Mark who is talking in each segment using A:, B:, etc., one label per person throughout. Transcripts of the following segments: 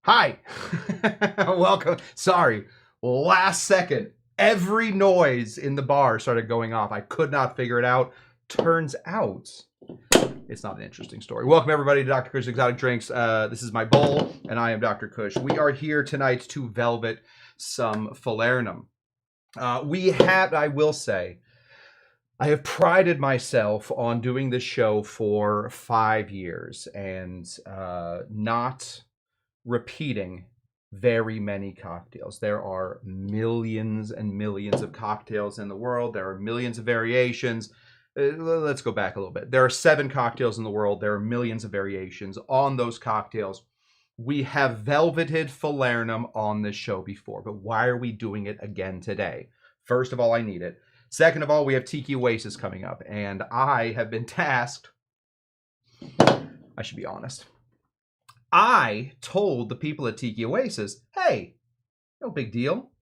A: Hi. Welcome. Sorry. Last second, every noise in the bar started going off. I could not figure it out. Turns out it's not an interesting story. Welcome, everybody, to Dr. Cush Exotic Drinks. This is my bowl, and I am Dr. Cush. We are here tonight to velvet some Falernum. I will say, I have prided myself on doing this show for 5 years and not repeating very many cocktails. There are millions and millions of cocktails in the world. There are millions of variations. Let's go back a little bit. There are 7 cocktails in the world. There are millions of variations on those cocktails. We have velveted Falernum on this show before, but why are we doing it again today? First of all, I need it. Second of all, we have Tiki Oasis coming up, and I have been tasked. I should be honest. I told the people at Tiki Oasis, hey, no big deal.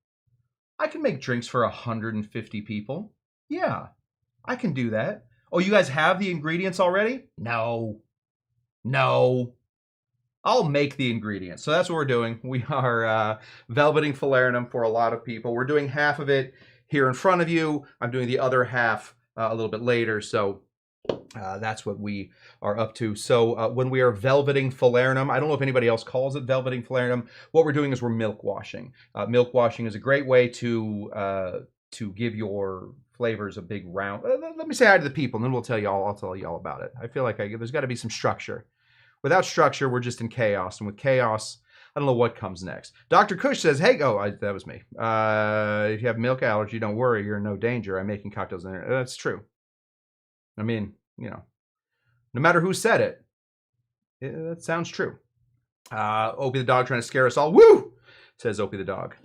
A: I can make drinks for 150 people. Yeah, I can do that. Oh, you guys have the ingredients already? No. I'll make the ingredients. So that's what we're doing. We are velveting Falernum for a lot of people. We're doing half of it here in front of you. I'm doing the other half a little bit later. So that's what we are up to. So when we are velveting Falernum, I don't know if anybody else calls it velveting Falernum. What we're doing is we're milk washing. Milk washing is a great way to give your flavors a big round. Let me say hi to the people, and then I'll tell you all about it. I feel like there's got to be some structure. Without structure, we're just in chaos, and with chaos, I don't know what comes next. Dr. Cush says, hey, that was me. If you have milk allergy, don't worry, you're in no danger. I'm making cocktails in there. That's true. I mean, you know, no matter who said it, that sounds true. Opie the dog trying to scare us all. Woo! Says Opie the dog.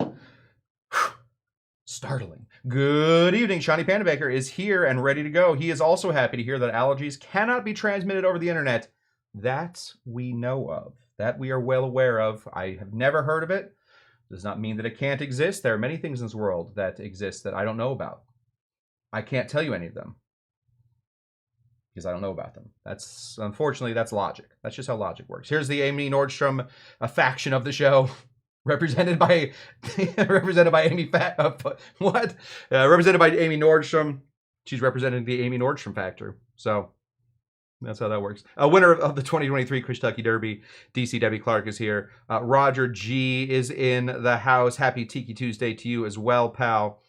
A: Startling. Good evening. Shawnee Panda Baker is here and ready to go. He is also happy to hear that allergies cannot be transmitted over the internet. That we know of. That we are well aware of. I have never heard of it. Does not mean that it can't exist. There are many things in this world that exist that I don't know about. I can't tell you any of them because I don't know about them. Unfortunately, that's logic. That's just how logic works. Here's the Amy Nordstrom faction of the show, represented by Amy represented by Amy Nordstrom. She's representing the Amy Nordstrom factor. So that's how that works. Winner of the 2023 Kentucky Derby, DC Debbie Clark is here. Roger G is in the house. Happy Tiki Tuesday to you as well, pal.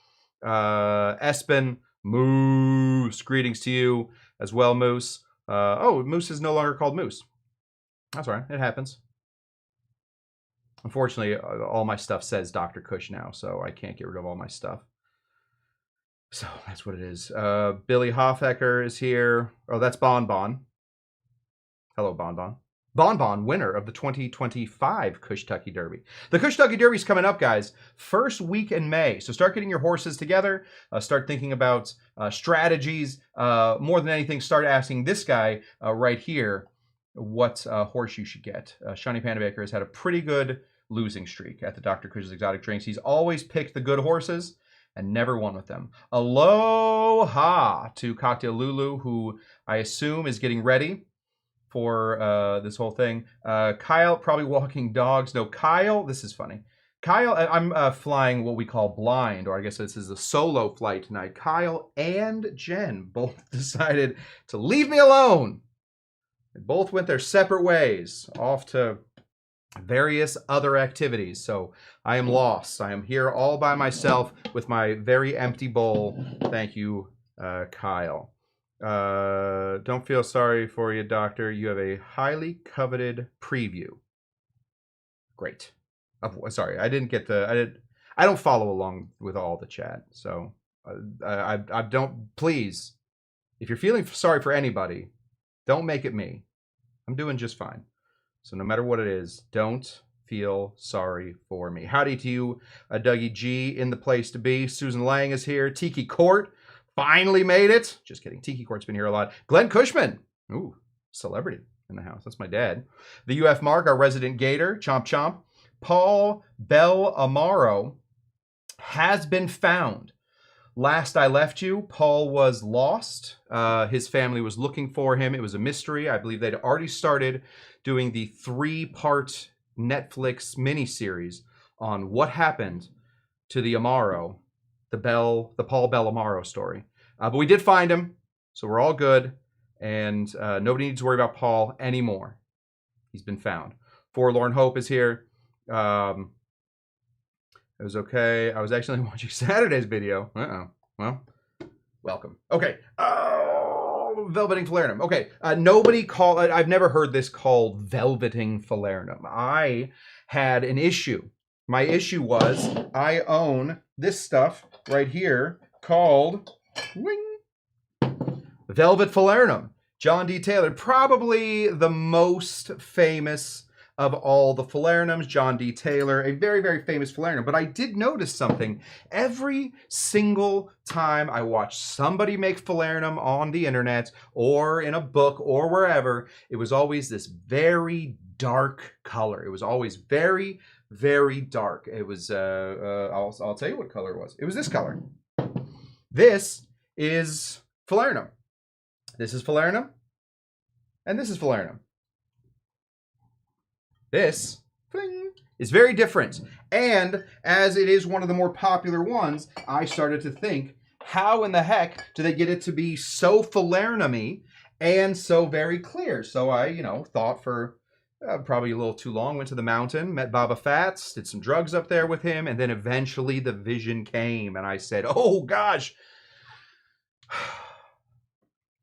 A: Espen, Moose, greetings to you as well, Moose. Moose is no longer called Moose. That's all right. It happens. Unfortunately, all my stuff says Dr. Cush now, so I can't get rid of all my stuff. So that's what it is. Billy Hoffecker is here. Oh, that's Bon Bon. Hello, Bon Bon. Bon Bon, winner of the 2025 Kentucky Derby. The Kentucky Derby is coming up, guys. First week in May. So start getting your horses together. Start thinking about strategies. More than anything, start asking this guy right here what horse you should get. Shawnee Panda Baker has had a pretty good losing streak at the Dr. Cush's Exotic Drinks. He's always picked the good horses and never won with them. Aloha to Cocktail Lulu, who I assume is getting ready for this whole thing. Kyle, probably walking dogs. No, Kyle, this is funny. Kyle, I'm flying what we call blind, or I guess this is a solo flight tonight. Kyle and Jen both decided to leave me alone. They both went their separate ways, off to various other activities. So I am lost. I am here all by myself with my very empty bowl. Thank you, Kyle. Don't feel sorry for you, doctor. You have a highly coveted preview. Great. Sorry, I don't follow along with all the chat. So I don't, please, if you're feeling sorry for anybody, don't make it me. I'm doing just fine. So no matter what it is, don't feel sorry for me. Howdy to you, Dougie G in the place to be. Susan Lang is here. Tiki Court finally made it. Just kidding. Tiki Court's been here a lot. Glenn Cushman. Ooh, celebrity in the house. That's my dad. The UF Mark, our resident gator. Chomp chomp. Paul Bell Amaro has been found. Last I left you, Paul was lost. His family was looking for him. It was a mystery. I believe they'd already started doing the 3-part Netflix miniseries on what happened to the Amaro, the Paul Bell Amaro story. But we did find him, so we're all good, and nobody needs to worry about Paul anymore. He's been found. Forlorn Hope is here. It was okay. I was actually watching Saturday's video. Well, welcome. Okay. Velveting Falernum. Okay. Nobody call. I've never heard this called velveting Falernum. I had an issue. My issue was I own this stuff right here called Velvet Falernum. John D. Taylor, probably the most famous of all the Falernums. John D. Taylor, a very, very famous Falernum. But I did notice something. Every single time I watch somebody make Falernum on the internet or in a book or wherever, it was always this very dark color. It was always very, very dark. It was, I'll tell you what color it was. It was this color. This is Falernum. This is Falernum. And this is Falernum. This is very different. And as it is one of the more popular ones, I started to think, how in the heck do they get it to be so Falernum-y and so very clear? So I, thought for probably a little too long, went to the mountain, met Baba Fats, did some drugs up there with him, and then eventually the vision came, and I said, oh gosh,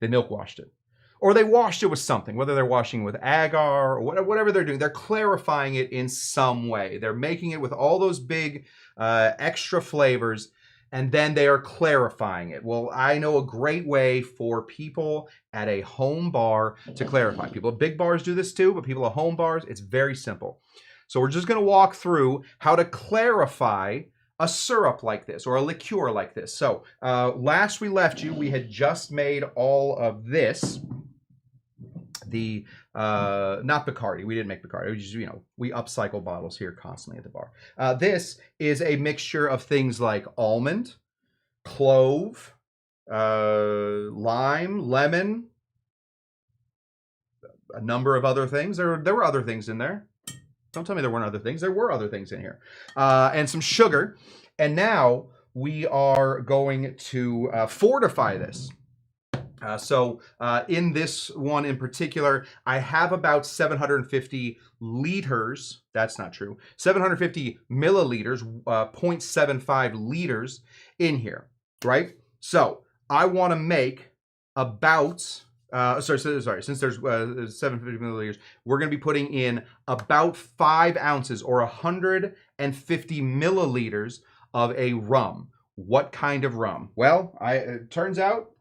A: they milk washed it. Or they washed it with something, whether they're washing with agar or whatever they're doing. They're clarifying it in some way. They're making it with all those big extra flavors, and then they are clarifying it. Well, I know a great way for people at a home bar to clarify. People at big bars do this too, but people at home bars, it's very simple. So we're just going to walk through how to clarify a syrup like this or a liqueur like this. So last we left you, we had just made all of this. The not Bacardi, we didn't make Bacardi. We just, we upcycle bottles here constantly at the bar. This is a mixture of things like almond, clove, lime, lemon, a number of other things. There were other things in there. Don't tell me there weren't other things. There were other things in here. And some sugar. And now we are going to fortify this. So in this one in particular, I have about 750 liters. That's not true. 750 milliliters, 0.75 liters in here, right? So I want to make about, since there's 750 milliliters, we're going to be putting in about 5 ounces or 150 milliliters of a rum. What kind of rum? Well, it turns out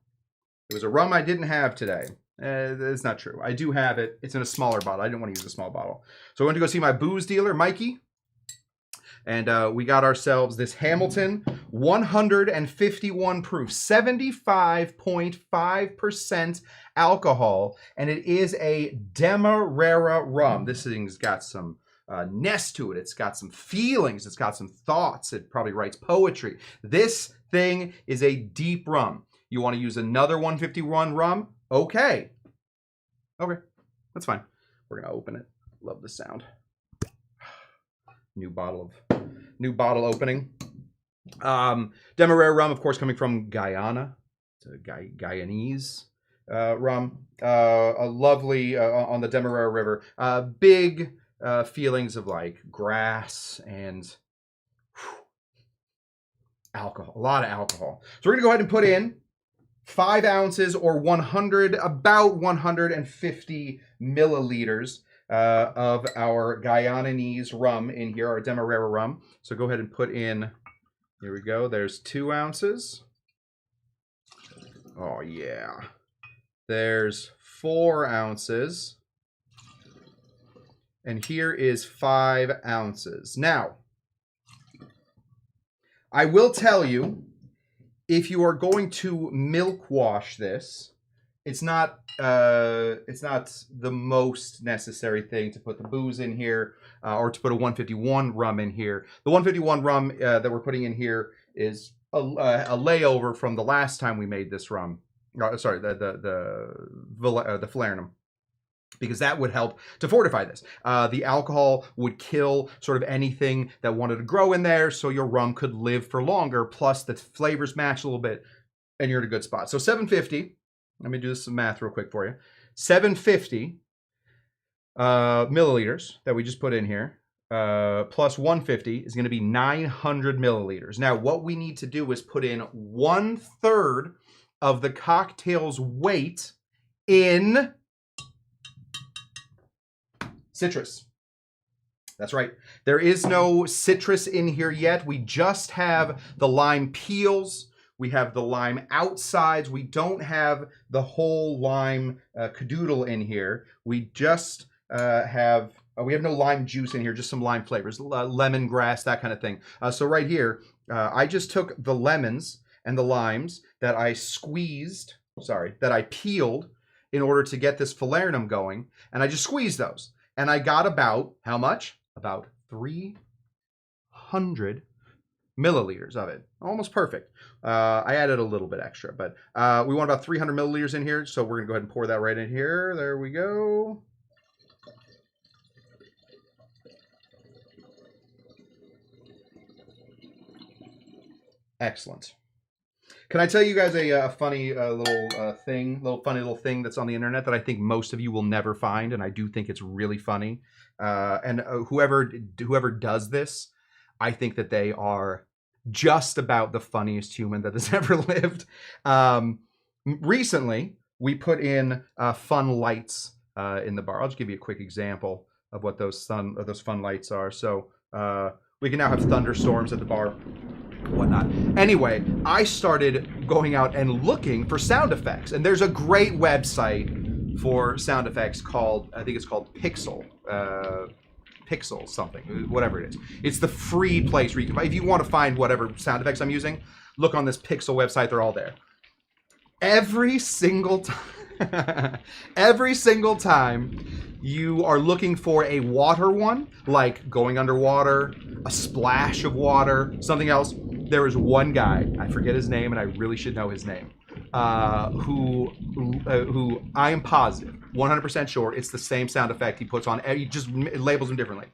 A: it was a rum I didn't have today. It's not true. I do have it. It's in a smaller bottle. I didn't want to use a small bottle. So I went to go see my booze dealer, Mikey. And we got ourselves this Hamilton 151 proof, 75.5% alcohol. And it is a Demerara rum. This thing's got some nest to it. It's got some feelings. It's got some thoughts. It probably writes poetry. This thing is a deep rum. You want to use another 151 rum? Okay. Okay, that's fine. We're gonna open it. Love the sound. New bottle opening. Demerara rum, of course, coming from Guyana. It's a Guyanese rum. A lovely on the Demerara River. Big feelings of like grass and alcohol. A lot of alcohol. So we're gonna go ahead and put in 5 ounces or about 150 milliliters of our Guyanese rum in here, our Demerara rum. So go ahead and put in, here we go, there's 2 ounces. Oh yeah. There's 4 ounces. And here is 5 ounces. Now, I will tell you, if you are going to milk wash this, it's not the most necessary thing to put the booze in here or to put a 151 rum in here. The 151 rum that we're putting in here is a layover from the last time we made this rum. Sorry, the Falernum. because that would help to fortify this. The alcohol would kill sort of anything that wanted to grow in there, so your rum could live for longer, plus the flavors match a little bit, and you're in a good spot. So 750, let me do some math real quick for you. 750 milliliters that we just put in here, plus 150 is going to be 900 milliliters. Now, what we need to do is put in 1/3 of the cocktail's weight in citrus. That's right. There is no citrus in here yet. We just have the lime peels. We have the lime outsides. We don't have the whole lime cadoodle in here. We just we have no lime juice in here, just some lime flavors, lemongrass, that kind of thing. So right here, I just took the lemons and the limes that I peeled in order to get this falernum going, and I just squeezed those. And I got about, how much? About 300 milliliters of it. Almost perfect. I added a little bit extra, but we want about 300 milliliters in here, so we're going to go ahead and pour that right in here. There we go. Excellent. Can I tell you guys a funny funny little thing that's on the internet that I think most of you will never find, and I do think it's really funny. And whoever does this, I think that they are just about the funniest human that has ever lived. Recently, we put in fun lights in the bar. I'll just give you a quick example of what those fun lights are. So we can now have thunderstorms at the bar, whatnot. Anyway, I started going out and looking for sound effects, and there's a great website for sound effects called, I think it's called Pixel something, whatever it is. It's the free place where you can, if you want to find whatever sound effects I'm using, look on this Pixel website. They're all there. Every single time you are looking for a water one, like going underwater, a splash of water, something else, there is one guy, I forget his name, and I really should know his name, who I am positive, 100% sure, it's the same sound effect he puts on. He just labels them differently.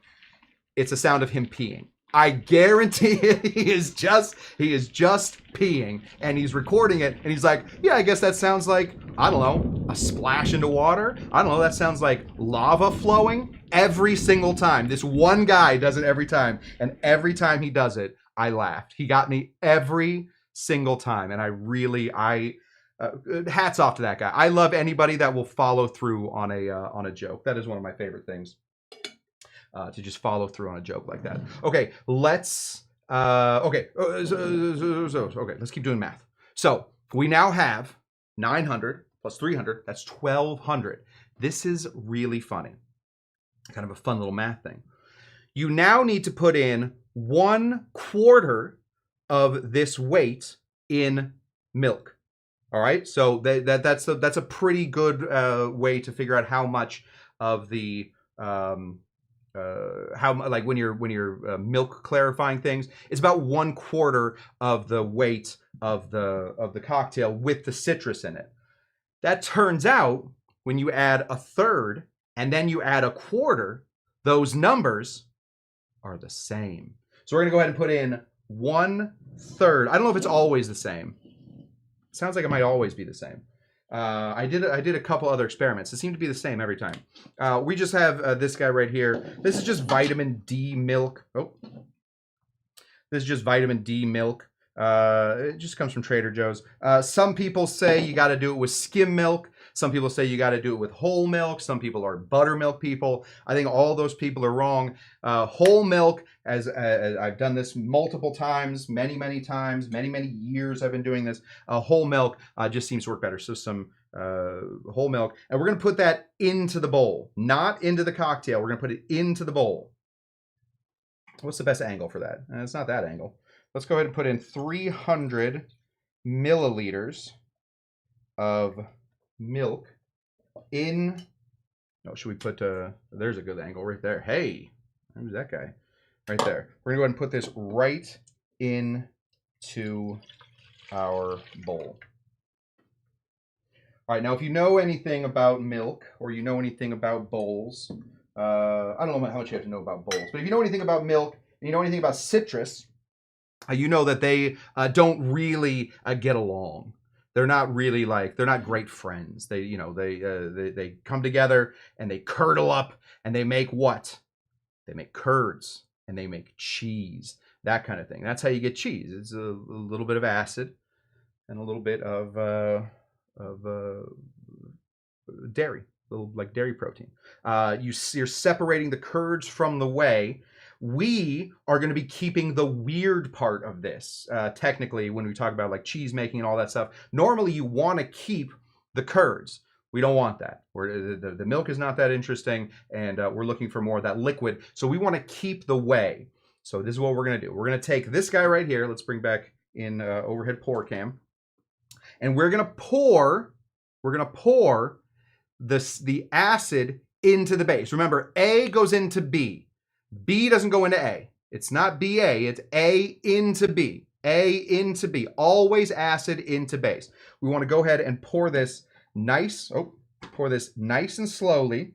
A: It's a sound of him peeing. I guarantee it. He is just peeing, and he's recording it, and he's like, yeah, I guess that sounds like, I don't know, a splash into water. I don't know, that sounds like lava flowing. Every single time. This one guy does it every time, and every time he does it, I laughed. He got me every single time, and hats off to that guy. I love anybody that will follow through on a joke. That is one of my favorite things. To just follow through on a joke like that. Okay, let's let's keep doing math. So we now have 900 plus 300. That's 1,200. This is really funny. Kind of a fun little math thing. You now need to put in 1/4 of this weight in milk. All right, so that's a pretty good way to figure out how much of the like when you're milk clarifying things, it's about 1/4 of the weight of the cocktail with the citrus in it. That turns out when you add 1/3 and then you add 1/4, those numbers are the same. So we're gonna go ahead and put in 1/3. I don't know if it's always the same. It sounds like it might always be the same. I did a couple other experiments. It seemed to be the same every time. We just have this guy right here. This is just vitamin D milk. Oh, this is just vitamin D milk. It just comes from Trader Joe's. Some people say you got to do it with skim milk. Some people say you got to do it with whole milk. Some people are buttermilk people. I think all those people are wrong. Whole milk, as I've done this multiple times, many times, many years I've been doing this. Whole milk just seems to work better. So some whole milk. And we're going to put that into the bowl, not into the cocktail. We're going to put it into the bowl. What's the best angle for that? It's not that angle. Let's go ahead and put in 300 milliliters of milk in, no, should we put, there's a good angle right there. Hey, who's that guy? Right there. We're gonna go ahead and put this right into our bowl. All right, now if you know anything about milk or you know anything about bowls, I don't know how much you have to know about bowls, but if you know anything about milk and you know anything about citrus, you know that they don't really get along. They're not really like, they're not great friends. They, you know, they come together and they curdle up and they make what? They make curds and they make cheese, that kind of thing. That's how you get cheese. It's a little bit of acid and a little bit of dairy, little like dairy protein. You're separating the curds from the whey. We are going to be keeping the weird part of this. Technically, when we talk about like cheese making and all that stuff, normally you want to keep the curds. We don't want that. The milk is not that interesting, and we're looking for more of that liquid. So we want to keep the whey. So this is what we're going to do. We're going to take this guy right here. Let's bring back in overhead pour cam. And we're going to pour the acid into the base. Remember, A goes into B. B doesn't go into A. It's not BA, it's A into B. A into B. Always acid into base. We want to go ahead and pour this nice and slowly,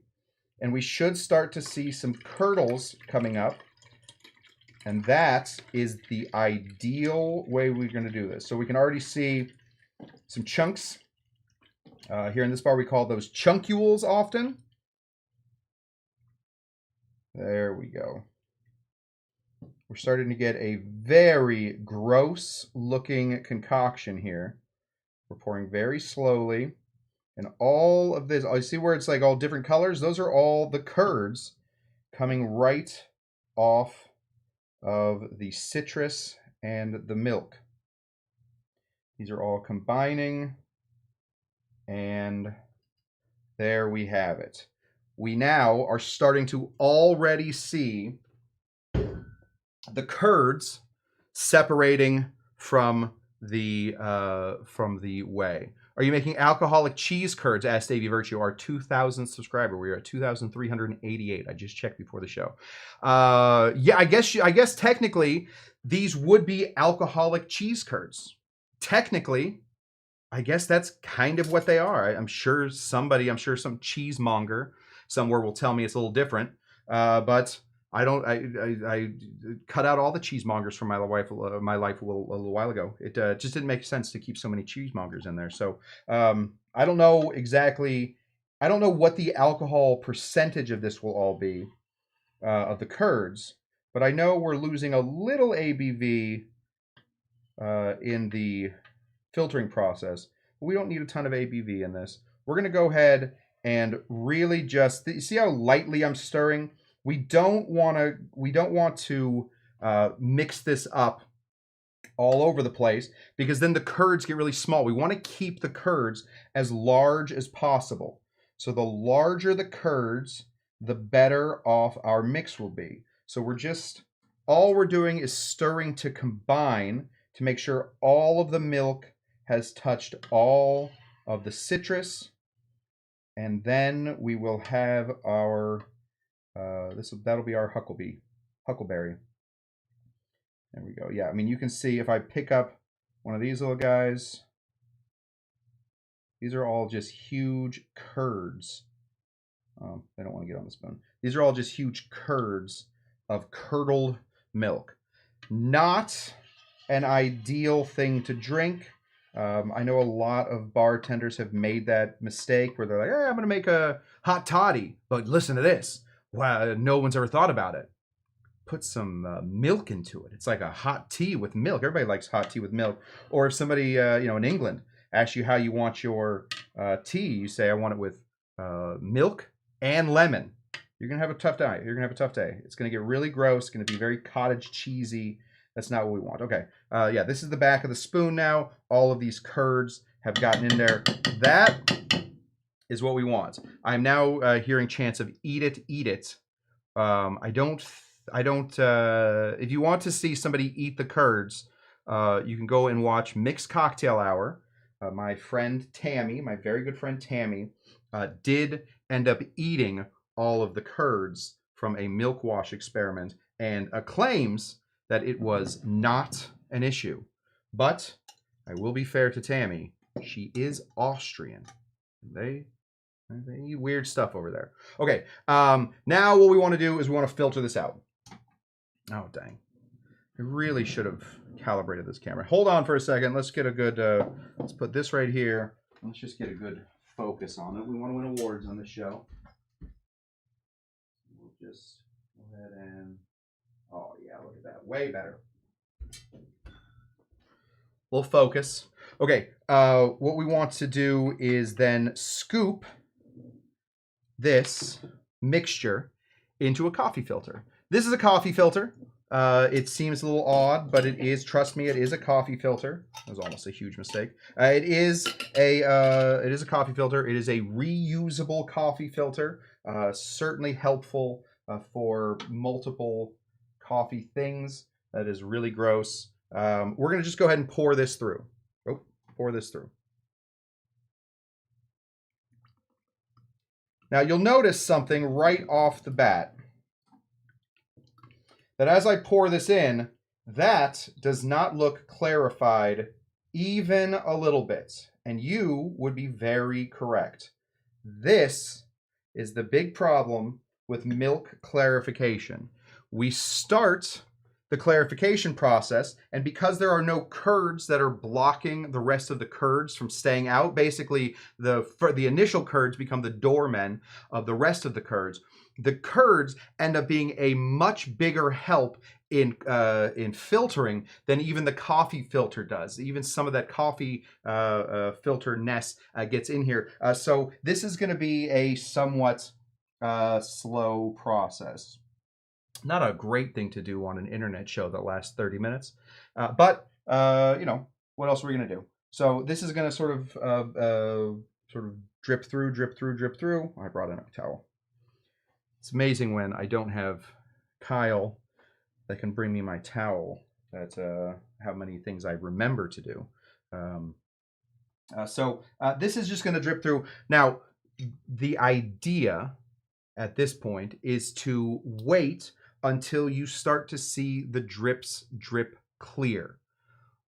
A: and we should start to see some curdles coming up. And that is the ideal way we're going to do this. So we can already see some chunks. Here in this bar, we call those chunkules often. There we go. We're starting to get a very gross looking concoction here. We're pouring very slowly. And all of this, you see where it's like all different colors? Those are all the curds coming right off of the citrus and the milk. These are all combining, and there we have it. We now are starting to already see the curds separating from the whey. Are you making alcoholic cheese curds? Asked Davey Virtue, our 2,000 subscriber. We are at 2,388. I just checked before the show. Yeah, I guess technically these would be alcoholic cheese curds. Technically, I guess that's kind of what they are. I'm sure some cheesemonger somewhere will tell me it's a little different. But I cut out all the cheesemongers from my life a little while ago. It just didn't make sense to keep so many cheesemongers in there. So I don't know exactly. I don't know what the alcohol percentage of this will all be of the curds, but I know we're losing a little ABV in the filtering process. We don't need a ton of ABV in this. We're going to go ahead and really just see how lightly I'm stirring. We don't want to mix this up all over the place, because then the curds get really small. We want to keep the curds as large as possible. So the larger the curds, the better off our mix will be. So all we're doing is stirring to combine to make sure all of the milk has touched all of the citrus, and then we will have our that'll be our huckleberry. There we go. Yeah, I mean, you can see if I pick up one of these little guys, these are all just huge curds. They don't want to get on the spoon. These are all just huge curds of curdled milk. Not an ideal thing to drink. I know a lot of bartenders have made that mistake where they're like, hey, I'm going to make a hot toddy, but listen to this. Wow, no one's ever thought about it. Put some milk into it. It's like a hot tea with milk. Everybody likes hot tea with milk. Or if somebody, in England asks you how you want your tea, you say, I want it with milk and lemon. You're going to have a tough day. It's going to get really gross. It's going to be very cottage cheesy. That's not what we want. Okay. Yeah, this is the back of the spoon now. All of these curds have gotten in there. That is what we want. I'm now hearing chants of eat it. I don't, if you want to see somebody eat the curds, you can go and watch Mixed Cocktail Hour. My friend Tammy, my very good friend Tammy, did end up eating all of the curds from a milk wash experiment and claims that it was not an issue. But I will be fair to Tammy. She is Austrian. They eat weird stuff over there. Okay, now what we want to do is we want to filter this out. Oh, dang. I really should have calibrated this camera. Hold on for a second. Let's get a good, let's put this right here. Let's just get a good focus on it. We want to win awards on this show. We'll just go ahead and, oh yeah, look at that. Way better. We'll focus. Okay, what we want to do is then scoop this mixture into a coffee filter. This is a coffee filter. It seems a little odd, but it is, trust me, it is a coffee filter. That was almost a huge mistake. It is a coffee filter. It is a reusable coffee filter. Certainly helpful for multiple coffee things. That is really gross. We're going to just go ahead and pour this through. Oh, pour this through. Now you'll notice something right off the bat. That as I pour this in, that does not look clarified even a little bit. And you would be very correct. This is the big problem with milk clarification. We start the clarification process, and because there are no curds that are blocking the rest of the curds from staying out, basically the initial curds become the doormen of the rest of the curds. The curds end up being a much bigger help in filtering than even the coffee filter does. Even some of that coffee filter-ness gets in here. So this is going to be a somewhat slow process. Not a great thing to do on an internet show that lasts 30 minutes. But you know, what else are we going to do? So this is going to sort of drip through, drip through, drip through. I brought in a towel. It's amazing when I don't have Kyle that can bring me my towel, that how many things I remember to do. So this is just going to drip through. Now, the idea at this point is to wait until you start to see the drips drip clear.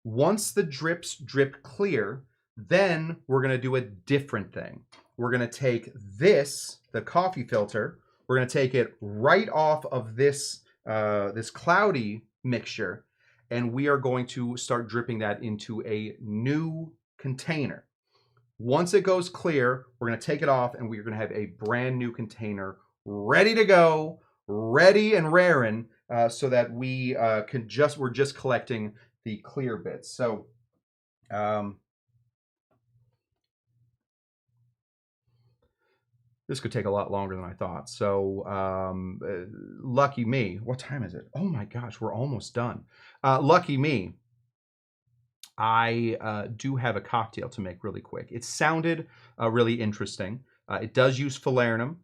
A: Once the drips drip clear, then we're going to do a different thing. We're going to take this, the coffee filter, we're going to take it right off of this, this cloudy mixture, and we are going to start dripping that into a new container. Once it goes clear, we're going to take it off, and we're going to have a brand new container ready to go, ready and raring, so that we we're just collecting the clear bits. So this could take a lot longer than I thought. So lucky me. What time is it? Oh my gosh, we're almost done. Lucky me. I do have a cocktail to make really quick. It sounded really interesting. It does use Falernum.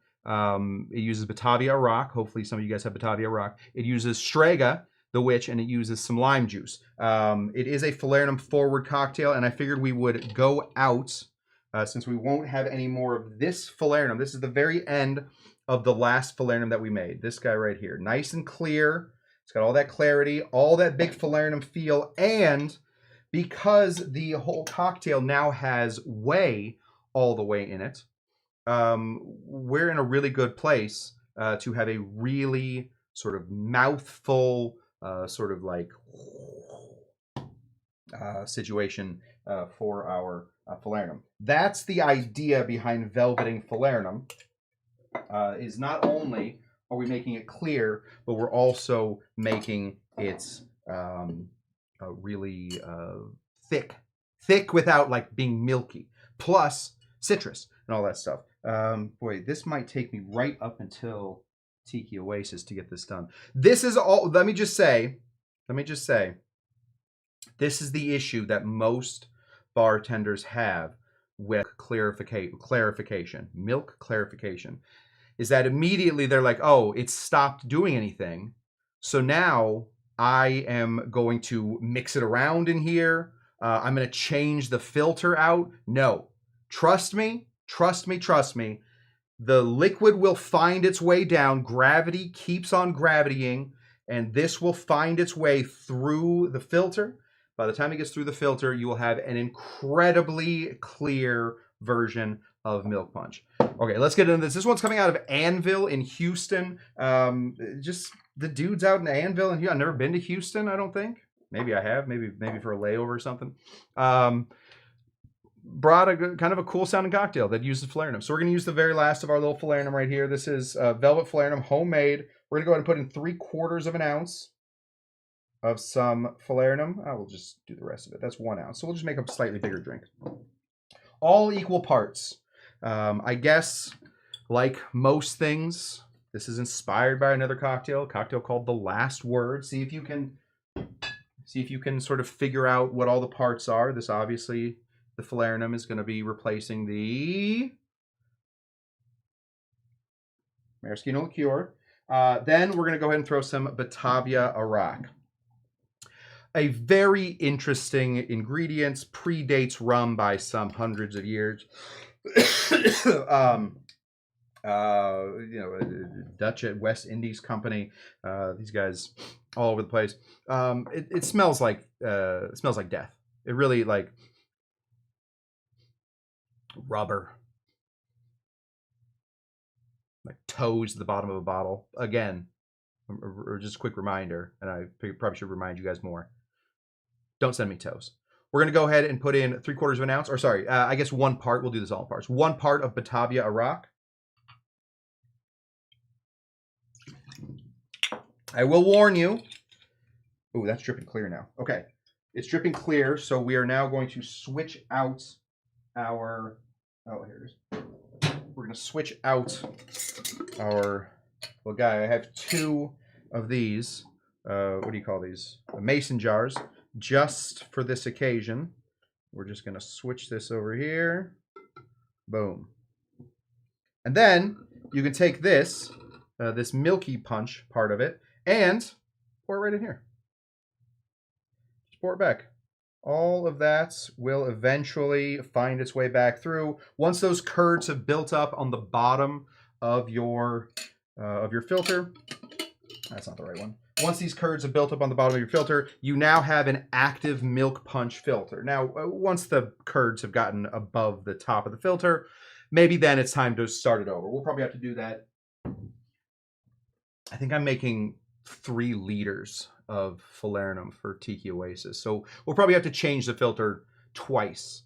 A: It uses Batavia Rock. Hopefully some of you guys have Batavia Rock. It uses Strega, the witch, and it uses some lime juice. It is a Falernum forward cocktail, and I figured we would go out since we won't have any more of this Falernum. This is the very end of the last Falernum that we made. This guy right here. Nice and clear. It's got all that clarity, all that big Falernum feel, and because the whole cocktail now has whey all the way in it, we're in a really good place to have a really sort of mouthful, sort of like situation for our Falernum. That's the idea behind velveting Falernum, is not only are we making it clear, but we're also making it really thick without like being milky, plus citrus and all that stuff. Boy, this might take me right up until Tiki Oasis to get this done. This is all, let me just say, this is the issue that most bartenders have with clarification, milk clarification, is that immediately they're like, oh, it's stopped doing anything. So now I am going to mix it around in here. I'm going to change the filter out. No, trust me. The liquid will find its way down. Gravity keeps on gravitying, and this will find its way through the filter. By the time it gets through the filter, you will have an incredibly clear version of milk punch. Okay, let's get into this. This one's coming out of Anvil in Houston. Just the dudes out in Anvil and I've never been to Houston, I don't think. Maybe I have, maybe for a layover or something. Brought a kind of a cool sounding cocktail that uses Falernum. So we're going to use the very last of our little Falernum right here. This is Velvet Falernum, homemade. We're going to go ahead and put in 3/4 of an ounce of some Falernum. I will just do the rest of it. That's 1 ounce. So we'll just make a slightly bigger drink. All equal parts. I guess, like most things, this is inspired by another cocktail, a cocktail called The Last Word. See if you can sort of figure out what all the parts are. This obviously, the Falernum is going to be replacing the maraschino liqueur. Then we're going to go ahead and throw some Batavia Iraq. A very interesting ingredient, predates rum by some hundreds of years. Dutch West Indies company. These guys all over the place. It smells like death. It really like rubber, like toes at the bottom of a bottle. Again, or just a quick reminder, and I probably should remind you guys more. Don't send me toes. We're going to go ahead and put in 3/4 of an ounce, or sorry, I guess 1 part. We'll do this all in parts. 1 part of Batavia Iraq. I will warn you. Oh, that's dripping clear now. Okay, it's dripping clear, so we are now going to switch out our. Oh, here it is. We're going to switch out our. Well, guy, I have 2 of these. What do you call these? Mason jars. Just for this occasion, we're just going to switch this over here. Boom. And then you can take this, this milky punch part of it, and pour it right in here. Just pour it back. All of that will eventually find its way back through. Once those curds have built up on the bottom of your filter, that's not the right one. Once these curds have built up on the bottom of your filter, you now have an active milk punch filter. Now, once the curds have gotten above the top of the filter, maybe then it's time to start it over. We'll probably have to do that. I think I'm making 3 liters of Falernum for Tiki Oasis. So we'll probably have to change the filter twice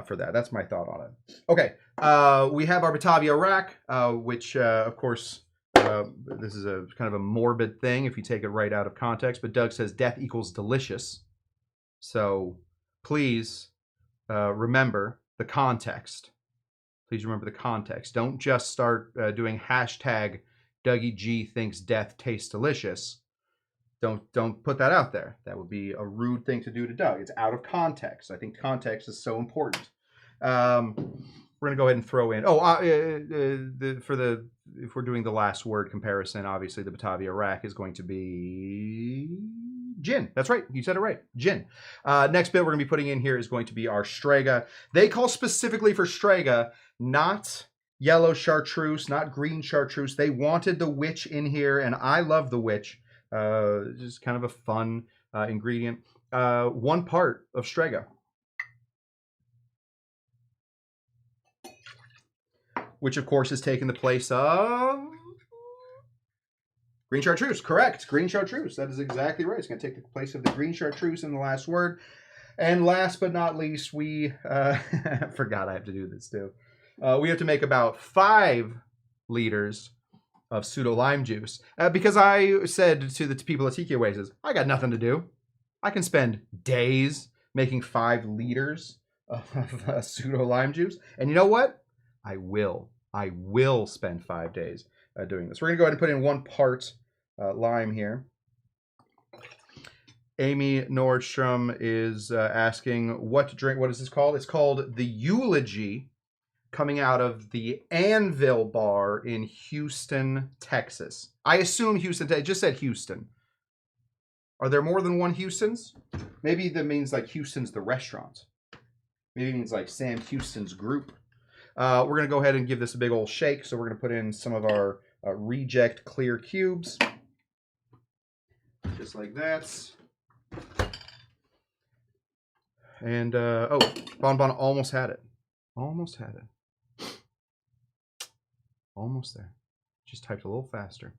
A: for that. That's my thought on it. Okay, we have our Batavia Iraq, which, of course, this is a kind of a morbid thing if you take it right out of context, but Doug says death equals delicious. So please remember the context. Please remember the context. Don't just start doing hashtag Dougie G thinks death tastes delicious. Don't put that out there. That would be a rude thing to do to Doug. It's out of context. I think context is so important. We're gonna go ahead and throw in. If we're doing the last word comparison, obviously the Batavia Iraq is going to be gin. That's right. You said it right. Gin. Next bit we're gonna be putting in here is going to be our Strega. They call specifically for Strega, not yellow chartreuse, not green chartreuse. They wanted the witch in here, and I love the witch. Just kind of a fun ingredient. 1 part of Strega, which of course has taken the place of green chartreuse. Correct, green chartreuse. That is exactly right. It's going to take the place of the green chartreuse in the last word. And last but not least, we forgot I have to do this too. We have to make about 5 liters of pseudo lime juice because I said to the people at Tiki Oasis, I got nothing to do. I can spend days making 5 liters of pseudo lime juice, and you know what? I will spend 5 days doing this. We're gonna go ahead and put in 1 part lime here. Amy Nordstrom is asking what to drink. What is this called? It's called the Eulogy, coming out of the Anvil Bar in Houston, Texas. I assume Houston. It just said Houston. Are there more than one Houstons? Maybe that means like Houston's the restaurant. Maybe it means like Sam Houston's group. We're going to go ahead and give this a big old shake. So we're going to put in some of our reject clear cubes. Just like that. And, oh, Bon Bon almost had it. Almost had it. Almost there. Just typed a little faster.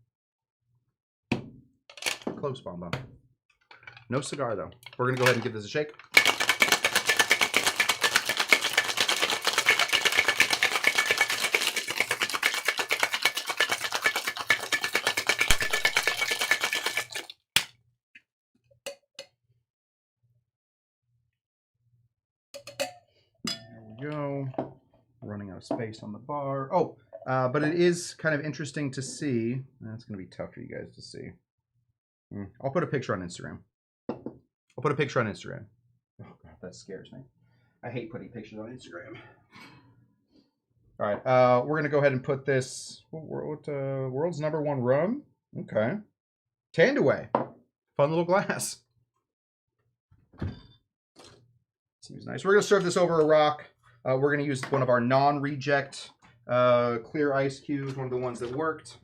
A: Close, Bon. No cigar, though. We're going to go ahead and give this a shake. There we go. Running out of space on the bar. Oh, but it is kind of interesting to see. That's going to be tough for you guys to see. I'll put a picture on Instagram. Oh, God, that scares me. I hate putting pictures on Instagram. All right, we're going to go ahead and put this. World's #1 rum? Okay. Tanduay. Fun little glass. Seems nice. We're going to serve this over a rock. We're going to use one of our non-reject clear ice cubes, one of the ones that worked.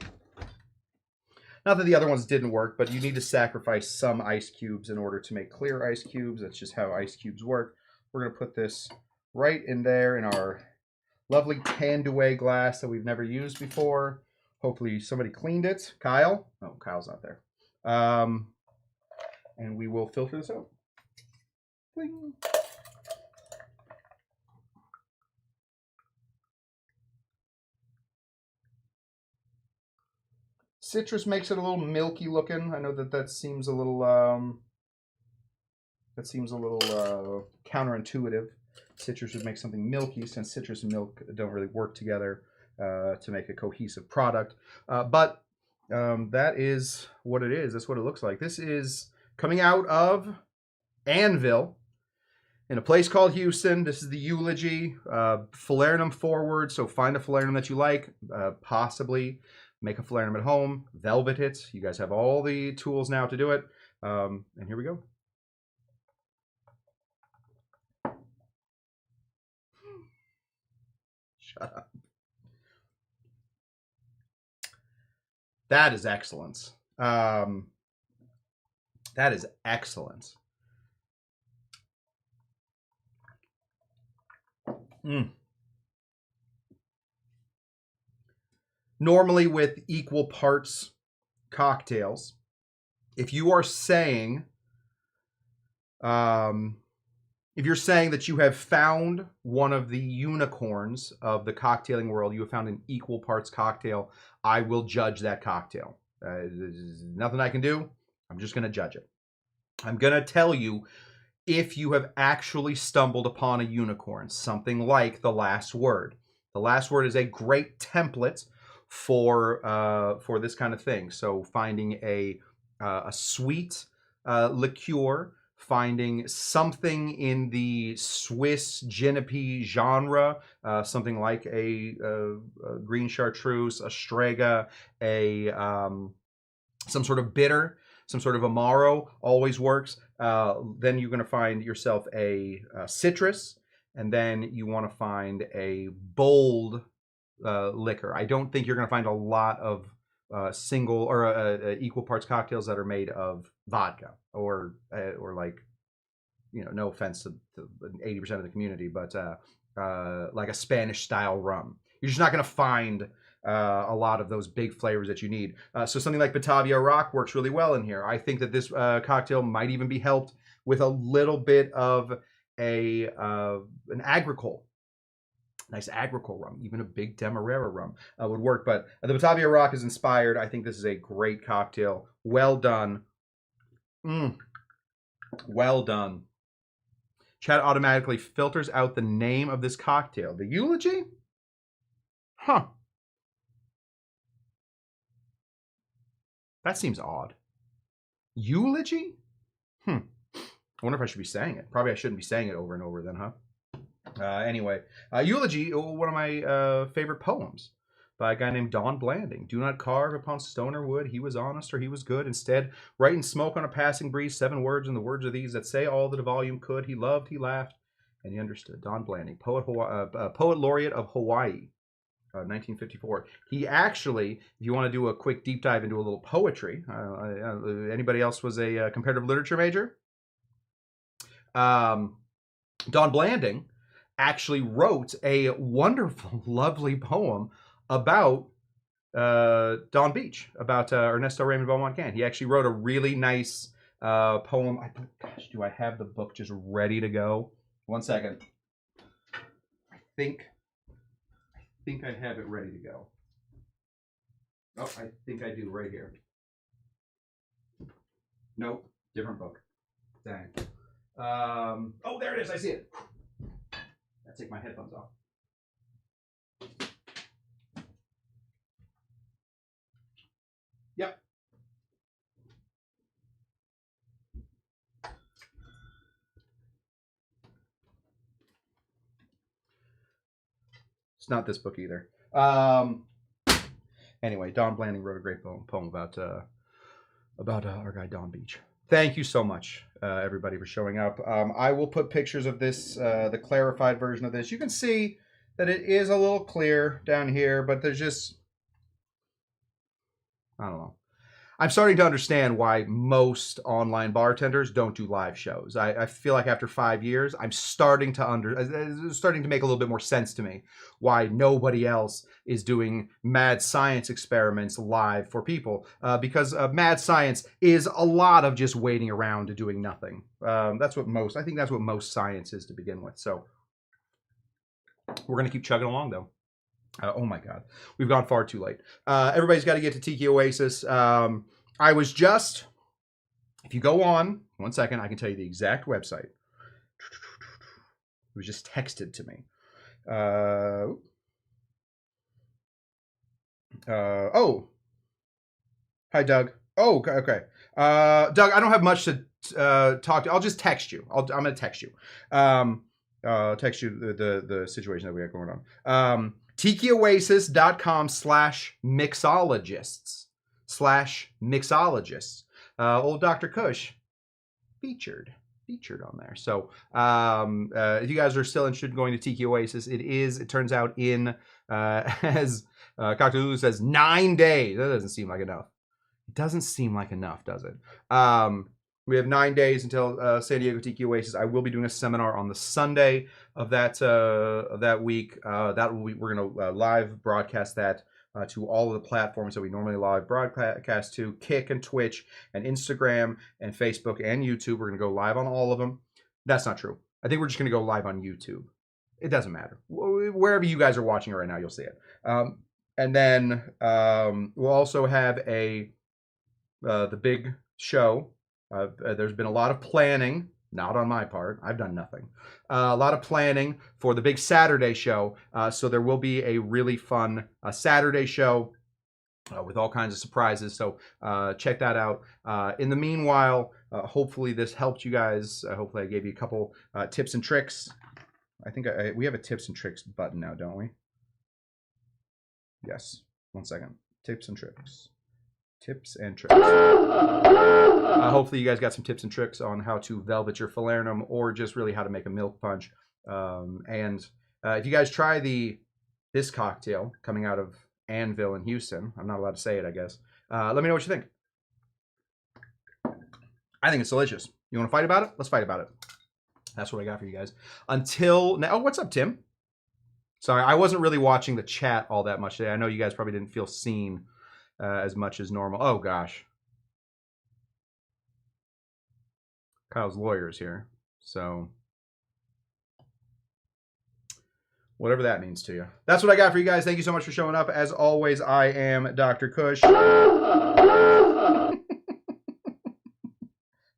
A: Not that the other ones didn't work, but you need to sacrifice some ice cubes in order to make clear ice cubes. That's just how ice cubes work. We're going to put this right in there in our lovely Tanduay glass that we've never used before. Hopefully somebody cleaned it. Kyle? Oh, Kyle's not there. And we will filter this out. Bling. Citrus makes it a little milky looking. I know that seems a little counterintuitive. Citrus would make something milky, since citrus and milk don't really work together to make a cohesive product. But that is what it is. That's what it looks like. This is coming out of Anvil in a place called Houston. This is the Eulogy. Falernum forward, so find a Falernum that you like, possibly. Make a Falernum at home, velvet it. You guys have all the tools now to do it. And here we go. Shut up. That is excellence. That is excellent. Normally with equal parts cocktails, if you are saying, that you have found one of the unicorns of the cocktailing world, you have found an equal parts cocktail, I will judge that cocktail. There's nothing I can do. I'm just going to judge it. I'm going to tell you if you have actually stumbled upon a unicorn, something like The Last Word. The Last Word is a great template for this kind of thing. So finding a sweet liqueur, finding something in the Swiss Genepi genre, something like a green chartreuse, a strega, some sort of bitter, some sort of amaro always works. Then you're going to find yourself a citrus, and then you want to find a bold liquor. I don't think you're going to find a lot of single or equal parts cocktails that are made of vodka or like, no offense to 80% of the community, but like a Spanish style rum. You're just not going to find a lot of those big flavors that you need. So something like Batavia Rock works really well in here. I think that this cocktail might even be helped with a little bit of an agricole. Nice agricole rum, even a big Demerara rum would work. But the Batavia Rock is inspired. I think this is a great cocktail. Well done. Well done. Chat automatically filters out the name of this cocktail. The Eulogy? Huh. That seems odd. Eulogy? I wonder if I should be saying it. Probably I shouldn't be saying it over and over then, huh? Anyway, Eulogy, one of my favorite poems by a guy named Don Blanding. Do not carve upon stone or wood, he was honest or he was good. Instead, write in smoke on a passing breeze 7 words, and the words are these that say all that a volume could. He loved, he laughed, and he understood. Don Blanding, poet laureate of Hawaii, 1954. He actually, if you want to do a quick deep dive into a little poetry, anybody else was a comparative literature major? Don Blanding actually wrote a wonderful, lovely poem about Don Beach about Ernesto Raymond Beaumont Can. He actually wrote a really nice poem. Gosh, do I have the book just ready to go? One second. I think I have it ready to go. Oh, I think I do right here. Nope, different book. Dang. Oh, there it is. I see it. I'll take my headphones off. Yep. It's not this book either. Anyway, Don Blanding wrote a great poem about our guy Don Beach. Thank you so much, everybody, for showing up. I will put pictures of this, the clarified version of this. You can see that it is a little clear down here, but there's just, I don't know. I'm starting to understand why most online bartenders don't do live shows. I feel like after 5 years, I'm starting to make a little bit more sense to me why nobody else is doing mad science experiments live for people. Because mad science is a lot of just waiting around to doing nothing. I think that's what most science is to begin with. So we're going to keep chugging along, though. Oh my God, we've gone far too late. Everybody's got to get to Tiki Oasis. I was just, if you go on, one second, I can tell you the exact website. It was just texted to me. Oh, hi, Doug. Oh, okay. Doug, I don't have much to talk to. I'll just text you. I'm going to text you. Text you the situation that we got going on. TikiOasis.com/mixologists. Old Dr. Cush featured on there. So if you guys are still interested in going to Tiki Oasis, it turns out in as Cocktail says, 9 days. That doesn't seem like enough. It doesn't seem like enough, does it? We have 9 days until San Diego Tiki Oasis. I will be doing a seminar on the Sunday of that week. We're going to live broadcast that to all of the platforms that we normally live broadcast to: Kick and Twitch and Instagram and Facebook and YouTube. We're going to go live on all of them. That's not true. I think we're just going to go live on YouTube. It doesn't matter. Wherever you guys are watching it right now, you'll see it. And then we'll also have the big show. There's been a lot of planning, not on my part. I've done nothing. A lot of planning for the big Saturday show. So there will be a really fun Saturday show with all kinds of surprises. So check that out. In the meanwhile, hopefully this helped you guys. Hopefully I gave you a couple tips and tricks. I think we have a tips and tricks button now, don't we? Yes. One second. Tips and tricks. Tips and tricks. Hopefully you guys got some tips and tricks on how to velvet your Falernum, or just really how to make a milk punch. And if you guys try this cocktail coming out of Anvil in Houston, I'm not allowed to say it, I guess. Let me know what you think. I think it's delicious. You want to fight about it? Let's fight about it. That's what I got for you guys. Until now. Oh, what's up, Tim? Sorry, I wasn't really watching the chat all that much today. I know you guys probably didn't feel seen as much as normal. Oh, gosh. Kyle's lawyer is here. So, whatever that means to you. That's what I got for you guys. Thank you so much for showing up. As always, I am Dr. Cush.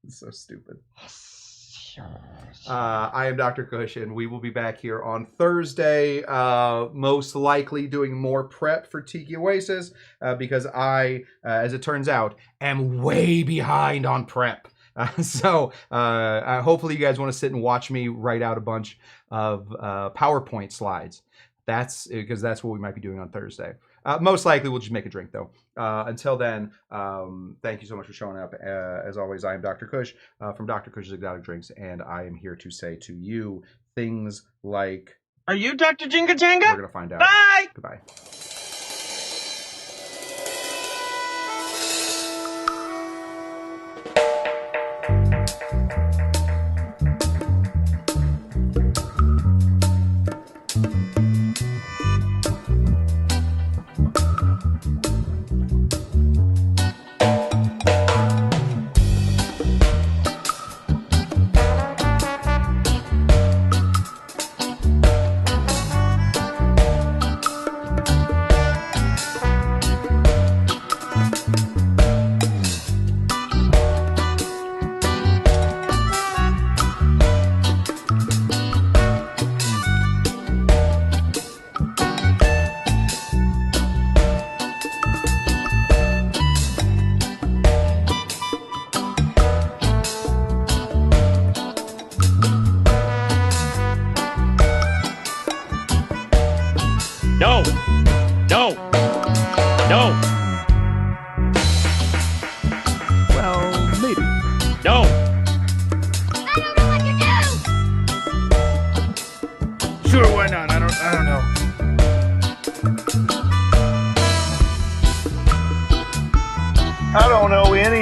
A: It's so stupid. I am Dr. Cush, and we will be back here on Thursday, most likely doing more prep for Tiki Oasis, because I, as it turns out, am way behind on prep. So hopefully you guys want to sit and watch me write out a bunch of PowerPoint slides. That's because that's what we might be doing on Thursday. Most likely we'll just make a drink, though. Until then, thank you so much for showing up. As always, I am Dr. Cush from Dr. Cush's Exotic Drinks, and I am here to say to you things like...
B: Are you Dr. Jinga Janga?
A: We're going to find out.
B: Bye!
A: Goodbye.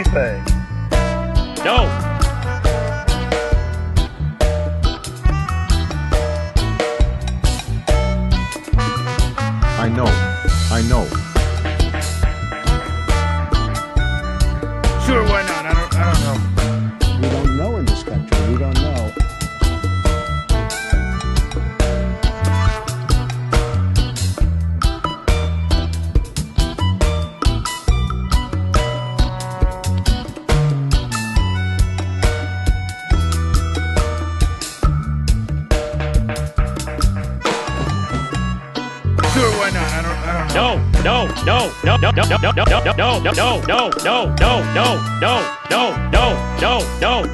C: anything.
B: No.
A: I know.
B: Sure, why not? I don't know.
D: We don't know in this country. We don't know.
B: Sure, why not? I don't know.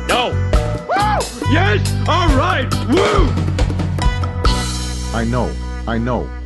B: No. Woo! Yes! All right! Woo!
A: I know.